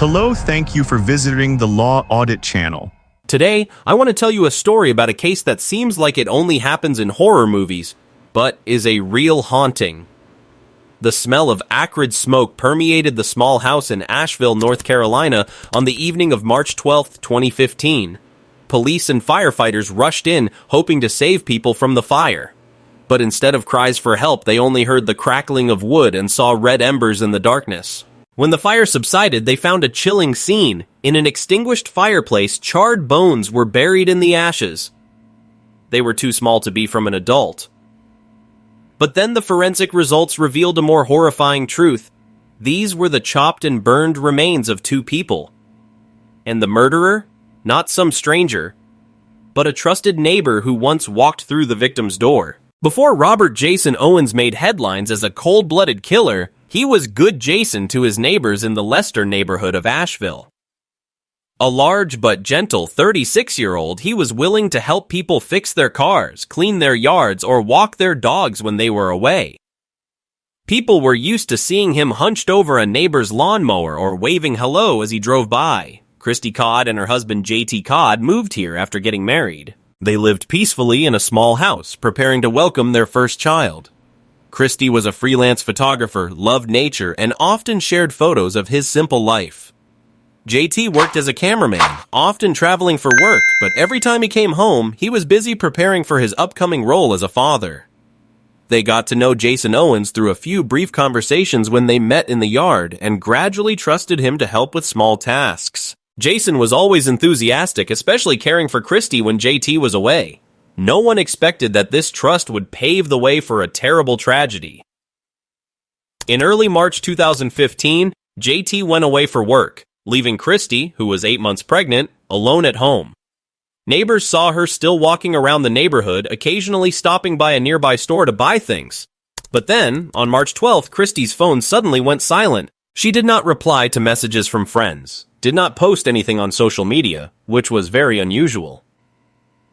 Hello, thank you for visiting the Law Audit channel. Today, I want to tell you a story about a case that seems like it only happens in horror movies, but is a real haunting. The smell of acrid smoke permeated the small house in Asheville, North Carolina on the evening of March 12, 2015. Police and firefighters rushed in, hoping to save people from the fire. But instead of cries for help, they only heard the crackling of wood and saw red embers in the darkness. When the fire subsided, they found a chilling scene. In an extinguished fireplace, charred bones were buried in the ashes. They were too small to be from an adult. But then the forensic results revealed a more horrifying truth. These were the chopped and burned remains of two people. And the murderer? Not some stranger, but a trusted neighbor who once walked through the victim's door. Before Robert Jason Owens made headlines as a cold-blooded killer, he was good Jason to his neighbors in the Leicester neighborhood of Asheville. A large but gentle 36-year-old, he was willing to help people fix their cars, clean their yards, or walk their dogs when they were away. People were used to seeing him hunched over a neighbor's lawnmower or waving hello as he drove by. Christy Codd and her husband J.T. Codd moved here after getting married. They lived peacefully in a small house, preparing to welcome their first child. Christy was a freelance photographer, loved nature, and often shared photos of his simple life. J.T. worked as a cameraman, often traveling for work, but every time he came home, he was busy preparing for his upcoming role as a father. They got to know Jason Owens through a few brief conversations when they met in the yard and gradually trusted him to help with small tasks. Jason was always enthusiastic, especially caring for Christy when JT was away. No one expected that this trust would pave the way for a terrible tragedy. In early March 2015, JT went away for work, leaving Christy, who was 8 months pregnant, alone at home. Neighbors saw her still walking around the neighborhood, occasionally stopping by a nearby store to buy things. But then, on March 12th, Christy's phone suddenly went silent. She did not reply to messages from friends, did not post anything on social media, which was very unusual.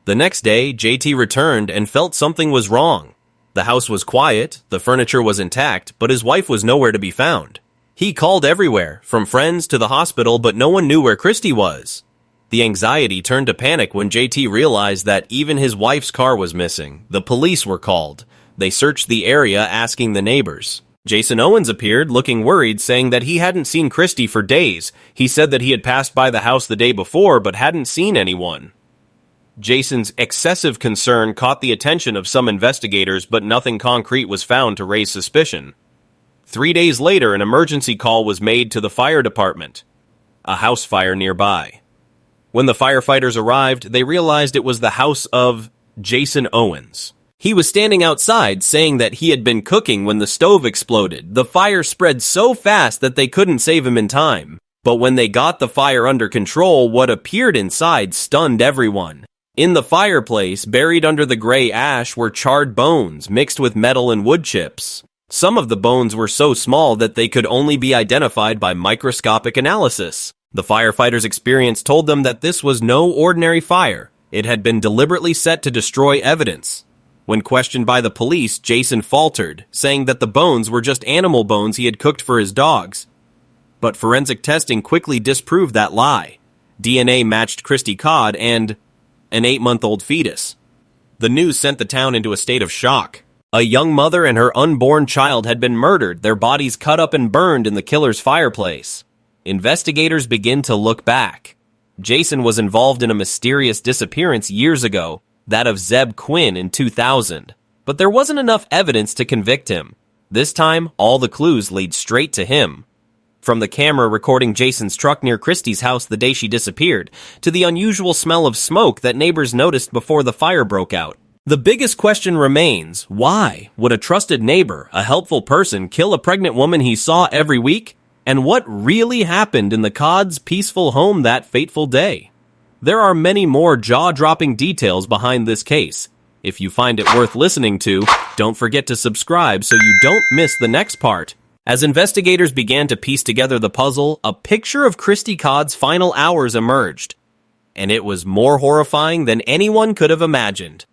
The next day, JT returned and felt something was wrong. The house was quiet, the furniture was intact, but his wife was nowhere to be found. He called everywhere, from friends to the hospital, but no one knew where Christy was. The anxiety turned to panic when JT realized that even his wife's car was missing. The police were called. They searched the area, asking the neighbors. Jason Owens appeared, looking worried, saying that he hadn't seen Christy for days. He said that he had passed by the house the day before, but hadn't seen anyone. Jason's excessive concern caught the attention of some investigators, but nothing concrete was found to raise suspicion. 3 days later, an emergency call was made to the fire department. A house fire nearby. When the firefighters arrived, they realized it was the house of Jason Owens. He was standing outside saying that he had been cooking when the stove exploded. The fire spread so fast that they couldn't save him in time. But when they got the fire under control, what appeared inside stunned everyone. In the fireplace, buried under the gray ash, were charred bones mixed with metal and wood chips. Some of the bones were so small that they could only be identified by microscopic analysis. The firefighters' experience told them that this was no ordinary fire. It had been deliberately set to destroy evidence. When questioned by the police, Jason faltered, saying that the bones were just animal bones he had cooked for his dogs. But forensic testing quickly disproved that lie. DNA matched Christy Codd and an 8-month-old fetus. The news sent the town into a state of shock. A young mother and her unborn child had been murdered, their bodies cut up and burned in the killer's fireplace. Investigators begin to look back. Jason was involved in a mysterious disappearance years ago, that of Zeb Quinn in 2000. But there wasn't enough evidence to convict him. This time, all the clues lead straight to him. From the camera recording Jason's truck near Christy's house the day she disappeared, to the unusual smell of smoke that neighbors noticed before the fire broke out. The biggest question remains, why would a trusted neighbor, a helpful person, kill a pregnant woman he saw every week? And what really happened in the Codd's peaceful home that fateful day? There are many more jaw-dropping details behind this case. If you find it worth listening to, don't forget to subscribe so you don't miss the next part. As investigators began to piece together the puzzle, a picture of Christy Codd's final hours emerged. And it was more horrifying than anyone could have imagined.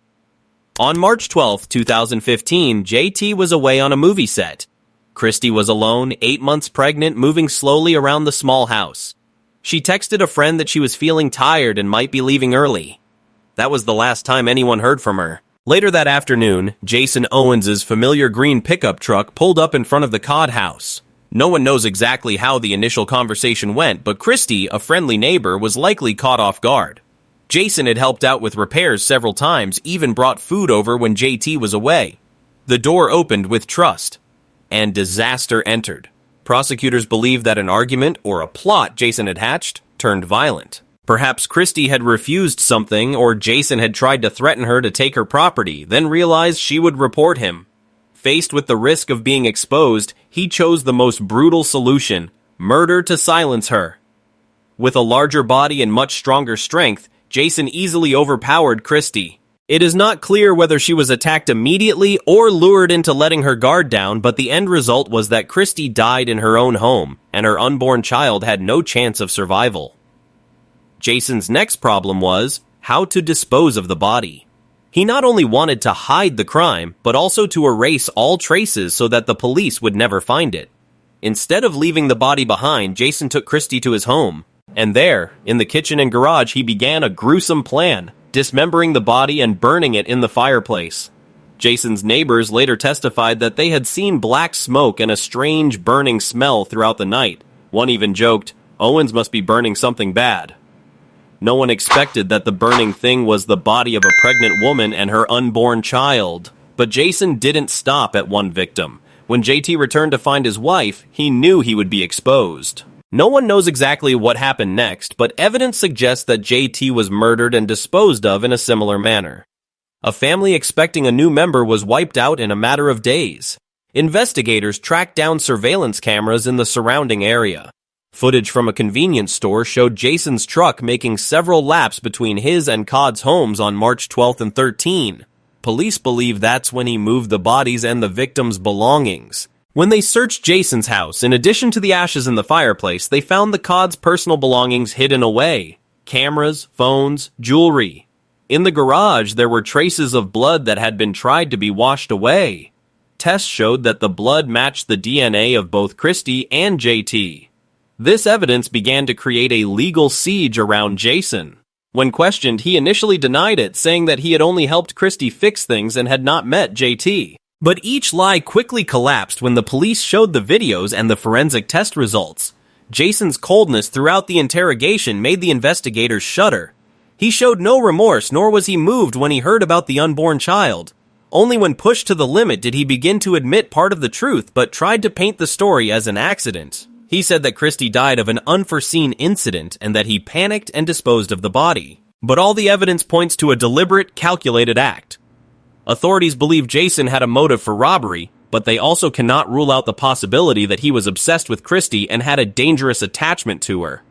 On March 12, 2015, JT was away on a movie set. Christy was alone, 8 months pregnant, moving slowly around the small house. She texted a friend that she was feeling tired and might be leaving early. That was the last time anyone heard from her. Later that afternoon, Jason Owens' familiar green pickup truck pulled up in front of the Codd house. No one knows exactly how the initial conversation went, but Christy, a friendly neighbor, was likely caught off guard. Jason had helped out with repairs several times, even brought food over when JT was away. The door opened with trust, and disaster entered. Prosecutors believe that an argument or a plot Jason had hatched turned violent. Perhaps Christy had refused something, or Jason had tried to threaten her to take her property, then realized she would report him. Faced with the risk of being exposed, he chose the most brutal solution: murder to silence her. With a larger body and much stronger strength, Jason easily overpowered Christy. It is not clear whether she was attacked immediately or lured into letting her guard down, but the end result was that Christy died in her own home, and her unborn child had no chance of survival. Jason's next problem was how to dispose of the body. He not only wanted to hide the crime, but also to erase all traces so that the police would never find it. Instead of leaving the body behind, Jason took Christy to his home, and there, in the kitchen and garage, he began a gruesome plan, dismembering the body and burning it in the fireplace. Jason's neighbors later testified that they had seen black smoke and a strange burning smell throughout the night. One even joked, "Owens must be burning something bad." No one expected that the burning thing was the body of a pregnant woman and her unborn child. But Jason didn't stop at one victim. When JT returned to find his wife, he knew he would be exposed. No one knows exactly what happened next, but evidence suggests that JT was murdered and disposed of in a similar manner. A family expecting a new member was wiped out in a matter of days. Investigators tracked down surveillance cameras in the surrounding area. Footage from a convenience store showed Jason's truck making several laps between his and Codd's homes on March 12th and 13th. Police believe that's when he moved the bodies and the victims' belongings. When they searched Jason's house, in addition to the ashes in the fireplace, they found the Codd's personal belongings hidden away: cameras, phones, jewelry. In the garage, there were traces of blood that had been tried to be washed away. Tests showed that the blood matched the DNA of both Christy and JT. This evidence began to create a legal siege around Jason. When questioned, he initially denied it, saying that he had only helped Christy fix things and had not met JT. But each lie quickly collapsed when the police showed the videos and the forensic test results. Jason's coldness throughout the interrogation made the investigators shudder. He showed no remorse, nor was he moved when he heard about the unborn child. Only when pushed to the limit did he begin to admit part of the truth, but tried to paint the story as an accident. He said that Christy died of an unforeseen incident and that he panicked and disposed of the body. But all the evidence points to a deliberate, calculated act. Authorities believe Jason had a motive for robbery, but they also cannot rule out the possibility that he was obsessed with Christy and had a dangerous attachment to her.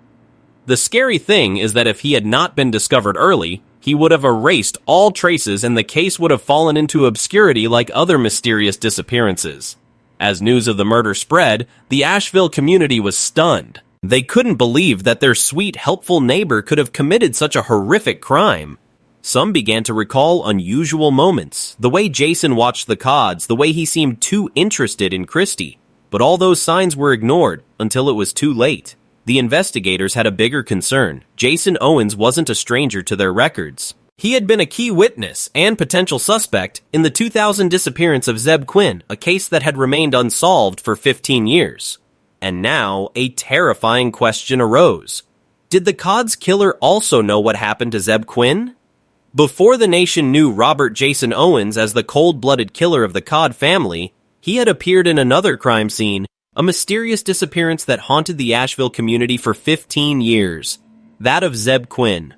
The scary thing is that if he had not been discovered early, he would have erased all traces and the case would have fallen into obscurity like other mysterious disappearances. As news of the murder spread, the Asheville community was stunned. They couldn't believe that their sweet, helpful neighbor could have committed such a horrific crime. Some began to recall unusual moments, the way Jason watched the Codds, the way he seemed too interested in Christy. But all those signs were ignored until it was too late. The investigators had a bigger concern. Jason Owens wasn't a stranger to their records. He had been a key witness and potential suspect in the 2000 disappearance of Zeb Quinn, a case that had remained unsolved for 15 years. And now, a terrifying question arose. Did the Codd's killer also know what happened to Zeb Quinn? Before the nation knew Robert Jason Owens as the cold-blooded killer of the Codd family, he had appeared in another crime scene, a mysterious disappearance that haunted the Asheville community for 15 years. That of Zeb Quinn.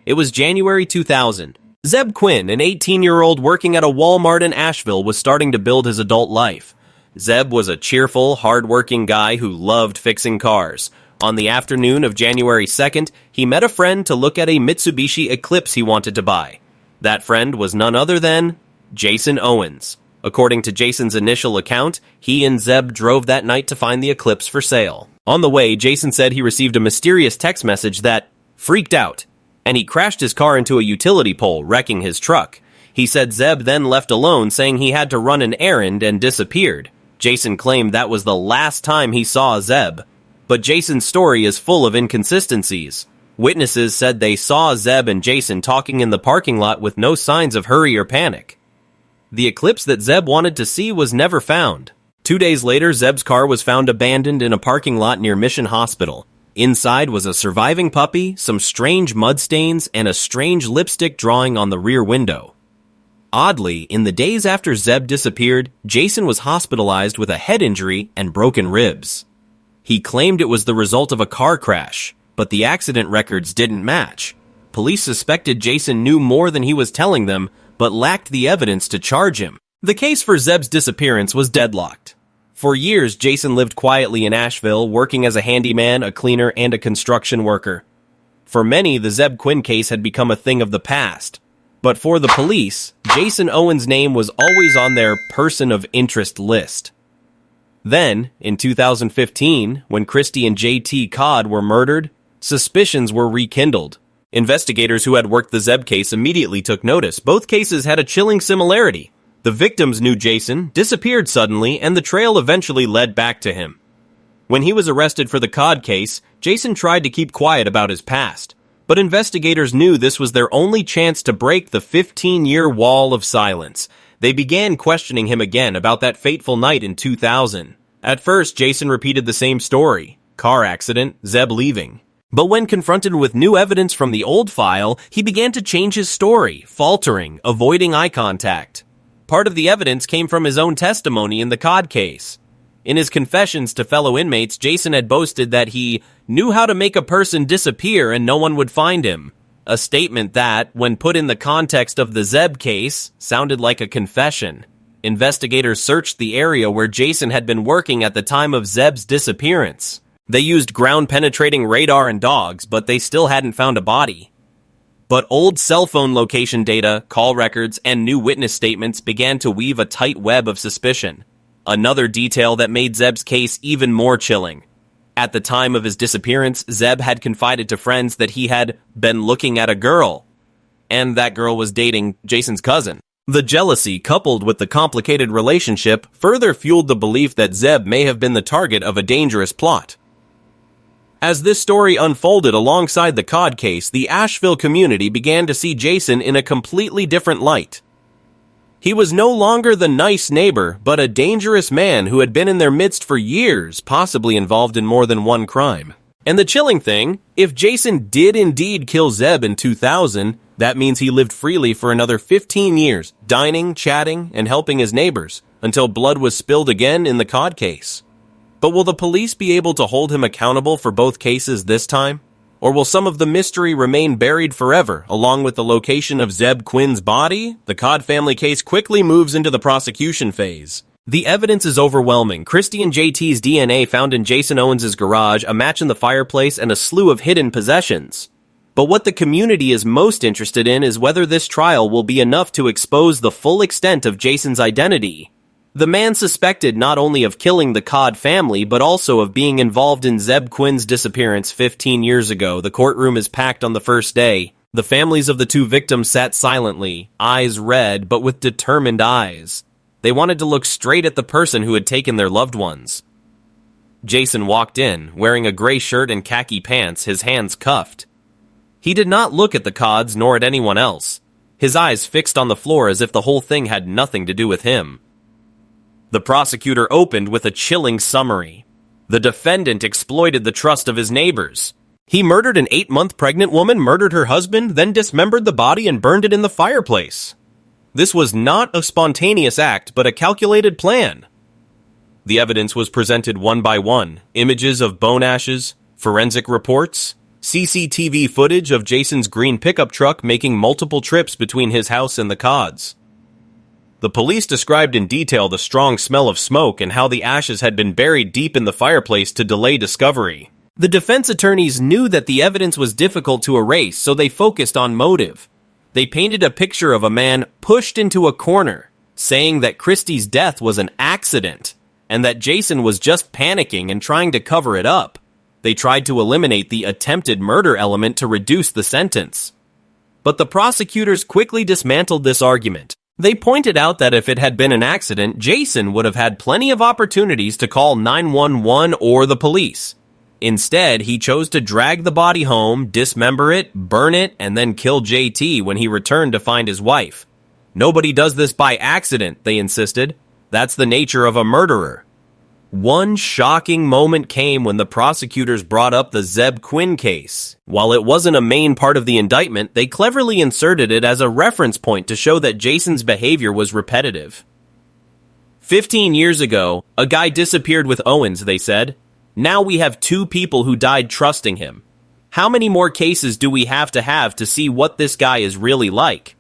It was January 2000. Zeb Quinn, an 18-year-old working at a Walmart in Asheville, was starting to build his adult life. Zeb was a cheerful, hard-working guy who loved fixing cars. On the afternoon of January 2nd, he met a friend to look at a Mitsubishi Eclipse he wanted to buy. That friend was none other than Jason Owens. According to Jason's initial account, he and Zeb drove that night to find the Eclipse for sale. On the way, Jason said he received a mysterious text message that freaked out, and he crashed his car into a utility pole, wrecking his truck. He said Zeb then left alone, saying he had to run an errand and disappeared. Jason claimed that was the last time he saw Zeb. But Jason's story is full of inconsistencies. Witnesses said they saw Zeb and Jason talking in the parking lot with no signs of hurry or panic. The eclipse that Zeb wanted to see was never found. 2 days later, Zeb's car was found abandoned in a parking lot near Mission Hospital. Inside was a surviving puppy, some strange mud stains, and a strange lipstick drawing on the rear window. Oddly, in the days after Zeb disappeared, Jason was hospitalized with a head injury and broken ribs. He claimed it was the result of a car crash, but the accident records didn't match. Police suspected Jason knew more than he was telling them, but lacked the evidence to charge him. The case for Zeb's disappearance was deadlocked. For years, Jason lived quietly in Asheville, working as a handyman, a cleaner, and a construction worker. For many, the Zeb Quinn case had become a thing of the past. But for the police, Jason Owens' name was always on their person of interest list. Then, in 2015, when Christy and JT Codd were murdered, suspicions were rekindled. Investigators who had worked the Zeb case immediately took notice. Both cases had a chilling similarity. The victims knew Jason, disappeared suddenly, and the trail eventually led back to him. When he was arrested for the Codd case, Jason tried to keep quiet about his past, but investigators knew this was their only chance to break the 15-year wall of silence. They began questioning him again about that fateful night in 2000. At first, Jason repeated the same story: car accident, Zeb leaving. But when confronted with new evidence from the old file, he began to change his story, faltering, avoiding eye contact. Part of the evidence came from his own testimony in the Codd case. In his confessions to fellow inmates, Jason had boasted that he knew how to make a person disappear and no one would find him. A statement that, when put in the context of the Zeb case, sounded like a confession. Investigators searched the area where Jason had been working at the time of Zeb's disappearance. They used ground-penetrating radar and dogs, but they still hadn't found a body. But old cell phone location data, call records, and new witness statements began to weave a tight web of suspicion. Another detail that made Zeb's case even more chilling. At the time of his disappearance, Zeb had confided to friends that he had been looking at a girl, and that girl was dating Jason's cousin. The jealousy, coupled with the complicated relationship, further fueled the belief that Zeb may have been the target of a dangerous plot. As this story unfolded alongside the Codd case, the Asheville community began to see Jason in a completely different light. He was no longer the nice neighbor, but a dangerous man who had been in their midst for years, possibly involved in more than one crime. And the chilling thing, if Jason did indeed kill Zeb in 2000, that means he lived freely for another 15 years, dining, chatting, and helping his neighbors, until blood was spilled again in the Codd case. But will the police be able to hold him accountable for both cases this time? Or will some of the mystery remain buried forever, along with the location of Zeb Quinn's body? The Codd family case quickly moves into the prosecution phase. The evidence is overwhelming. Christy and JT's DNA found in Jason Owens' garage, a match in the fireplace, and a slew of hidden possessions. But what the community is most interested in is whether this trial will be enough to expose the full extent of Jason's identity. The man suspected not only of killing the Codd family, but also of being involved in Zeb Quinn's disappearance 15 years ago. The courtroom is packed on the first day. The families of the two victims sat silently, eyes red, but with determined eyes. They wanted to look straight at the person who had taken their loved ones. Jason walked in, wearing a gray shirt and khaki pants, his hands cuffed. He did not look at the Codds nor at anyone else, his eyes fixed on the floor as if the whole thing had nothing to do with him. The prosecutor opened with a chilling summary. The defendant exploited the trust of his neighbors. He murdered an 8-month pregnant woman, murdered her husband, then dismembered the body and burned it in the fireplace. This was not a spontaneous act, but a calculated plan. The evidence was presented one by one. Images of bone ashes, forensic reports, CCTV footage of Jason's green pickup truck making multiple trips between his house and the Codds. The police described in detail the strong smell of smoke and how the ashes had been buried deep in the fireplace to delay discovery. The defense attorneys knew that the evidence was difficult to erase, so they focused on motive. They painted a picture of a man pushed into a corner, saying that Christie's death was an accident, and that Jason was just panicking and trying to cover it up. They tried to eliminate the attempted murder element to reduce the sentence. But the prosecutors quickly dismantled this argument. They pointed out that if it had been an accident, Jason would have had plenty of opportunities to call 911 or the police. Instead, he chose to drag the body home, dismember it, burn it, and then kill JT when he returned to find his wife. Nobody does this by accident, they insisted. That's the nature of a murderer. One shocking moment came when the prosecutors brought up the Zeb Quinn case. While it wasn't a main part of the indictment, they cleverly inserted it as a reference point to show that Jason's behavior was repetitive. 15 years ago, a guy disappeared with Owens, they said. Now we have 2 people who died trusting him. How many more cases do we have to see what this guy is really like?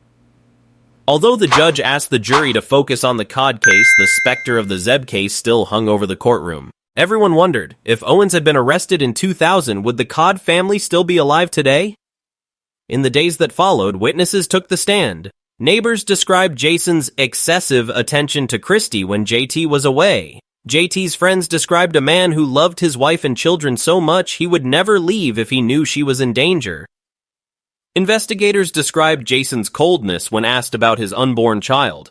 Although the judge asked the jury to focus on the Cod case, the specter of the Zeb case still hung over the courtroom. Everyone wondered, if Owens had been arrested in 2000, would the Cod family still be alive today? In the days that followed, witnesses took the stand. Neighbors described Jason's excessive attention to Christy when JT was away. JT's friends described a man who loved his wife and children so much he would never leave if he knew she was in danger. Investigators described Jason's coldness when asked about his unborn child.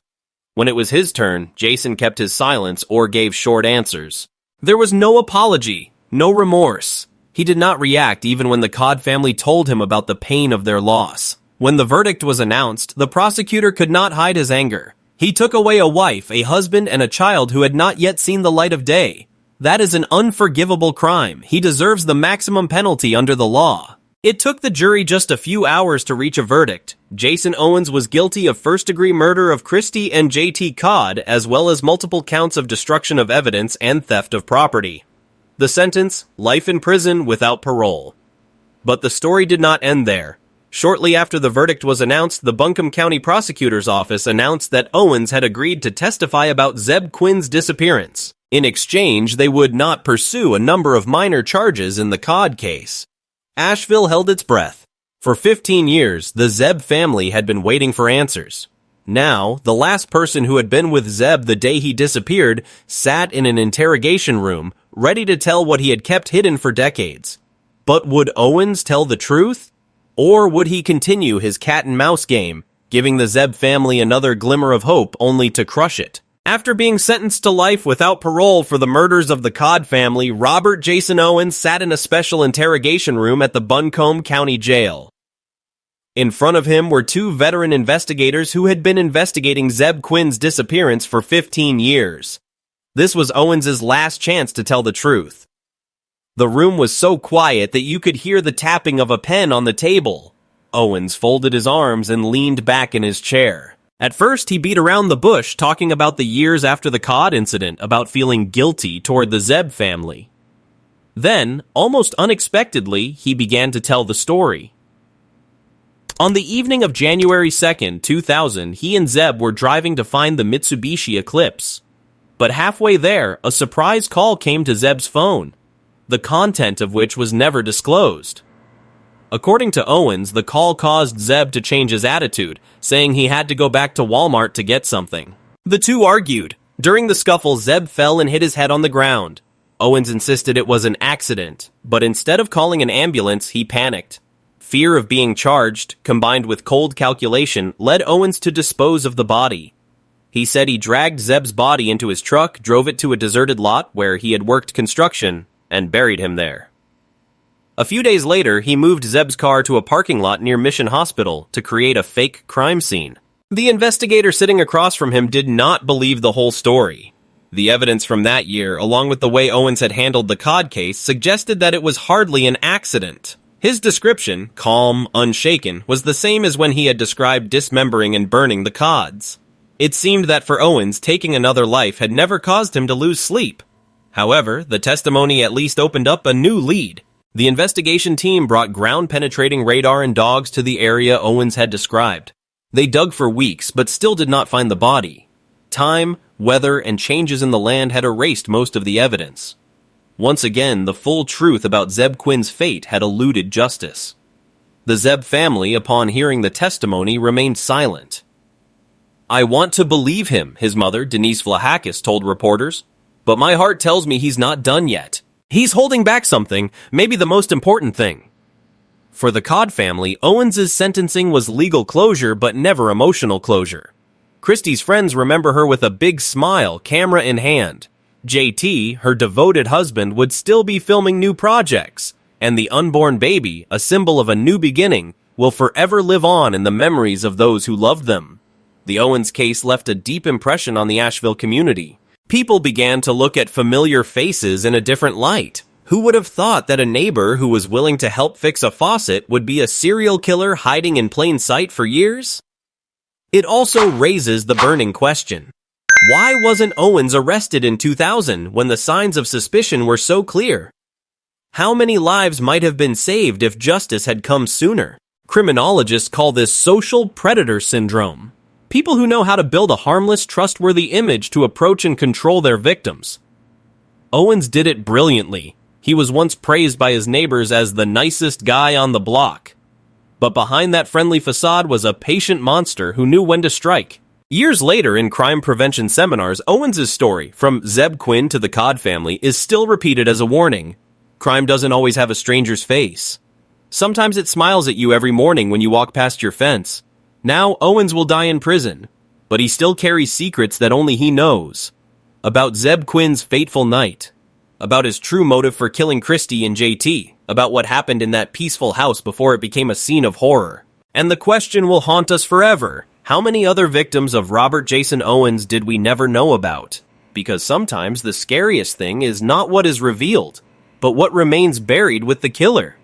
When it was his turn, Jason kept his silence or gave short answers. There was no apology, no remorse. He did not react even when the Cod family told him about the pain of their loss. When the verdict was announced, the prosecutor could not hide his anger. He took away a wife, a husband, and a child who had not yet seen the light of day. That is an unforgivable crime. He deserves the maximum penalty under the law. It took the jury just a few hours to reach a verdict. Jason Owens was guilty of first-degree murder of Christy and JT Cod, as well as multiple counts of destruction of evidence and theft of property. The sentence, life in prison without parole. But the story did not end there. Shortly after the verdict was announced, the Buncombe County Prosecutor's Office announced that Owens had agreed to testify about Zeb Quinn's disappearance. In exchange, they would not pursue a number of minor charges in the Cod case. Asheville held its breath. For 15 years, the Zeb family had been waiting for answers. Now, the last person who had been with Zeb the day he disappeared sat in an interrogation room, ready to tell what he had kept hidden for decades. But would Owens tell the truth? Or would he continue his cat-and-mouse game, giving the Zeb family another glimmer of hope only to crush it? After being sentenced to life without parole for the murders of the Cod family, Robert Jason Owens sat in a special interrogation room at the Buncombe County Jail. In front of him were 2 veteran investigators who had been investigating Zeb Quinn's disappearance for 15 years. This was Owens' last chance to tell the truth. The room was so quiet that you could hear the tapping of a pen on the table. Owens folded his arms and leaned back in his chair. At first, he beat around the bush, talking about the years after the Cod incident, about feeling guilty toward the Zeb family. Then, almost unexpectedly, he began to tell the story. On the evening of January 2nd, 2000, he and Zeb were driving to find the Mitsubishi Eclipse. But halfway there, a surprise call came to Zeb's phone, the content of which was never disclosed. According to Owens, the call caused Zeb to change his attitude, saying he had to go back to Walmart to get something. The two argued. During the scuffle, Zeb fell and hit his head on the ground. Owens insisted it was an accident, but instead of calling an ambulance, he panicked. Fear of being charged, combined with cold calculation, led Owens to dispose of the body. He said he dragged Zeb's body into his truck, drove it to a deserted lot where he had worked construction, and buried him there. A few days later, he moved Zeb's car to a parking lot near Mission Hospital to create a fake crime scene. The investigator sitting across from him did not believe the whole story. The evidence from that year, along with the way Owens had handled the Cod case, suggested that it was hardly an accident. His description, calm, unshaken, was the same as when he had described dismembering and burning the Cods. It seemed that for Owens, taking another life had never caused him to lose sleep. However, the testimony at least opened up a new lead. The investigation team brought ground-penetrating radar and dogs to the area Owens had described. They dug for weeks, but still did not find the body. Time, weather, and changes in the land had erased most of the evidence. Once again, the full truth about Zeb Quinn's fate had eluded justice. The Zeb family, upon hearing the testimony, remained silent. "I want to believe him," his mother, Denise Vlahakis, told reporters. "But my heart tells me he's not done yet. He's holding back something, maybe the most important thing." For the Cod family, Owens' sentencing was legal closure, but never emotional closure. Christie's friends remember her with a big smile, camera in hand. JT, her devoted husband, would still be filming new projects, and the unborn baby, a symbol of a new beginning, will forever live on in the memories of those who loved them. The Owens case left a deep impression on the Asheville community. People began to look at familiar faces in a different light. Who would have thought that a neighbor who was willing to help fix a faucet would be a serial killer hiding in plain sight for years? It also raises the burning question. Why wasn't Owens arrested in 2000 when the signs of suspicion were so clear? How many lives might have been saved if justice had come sooner? Criminologists call this social predator syndrome. People who know how to build a harmless, trustworthy image to approach and control their victims. Owens did it brilliantly. He was once praised by his neighbors as the nicest guy on the block. But behind that friendly facade was a patient monster who knew when to strike. Years later, in crime prevention seminars, Owens' story, from Zeb Quinn to the Cod family, is still repeated as a warning. Crime doesn't always have a stranger's face. Sometimes it smiles at you every morning when you walk past your fence. Now, Owens will die in prison, but he still carries secrets that only he knows. About Zeb Quinn's fateful night. About his true motive for killing Christy and JT. About what happened in that peaceful house before it became a scene of horror. And the question will haunt us forever. How many other victims of Robert Jason Owens did we never know about? Because sometimes the scariest thing is not what is revealed, but what remains buried with the killer.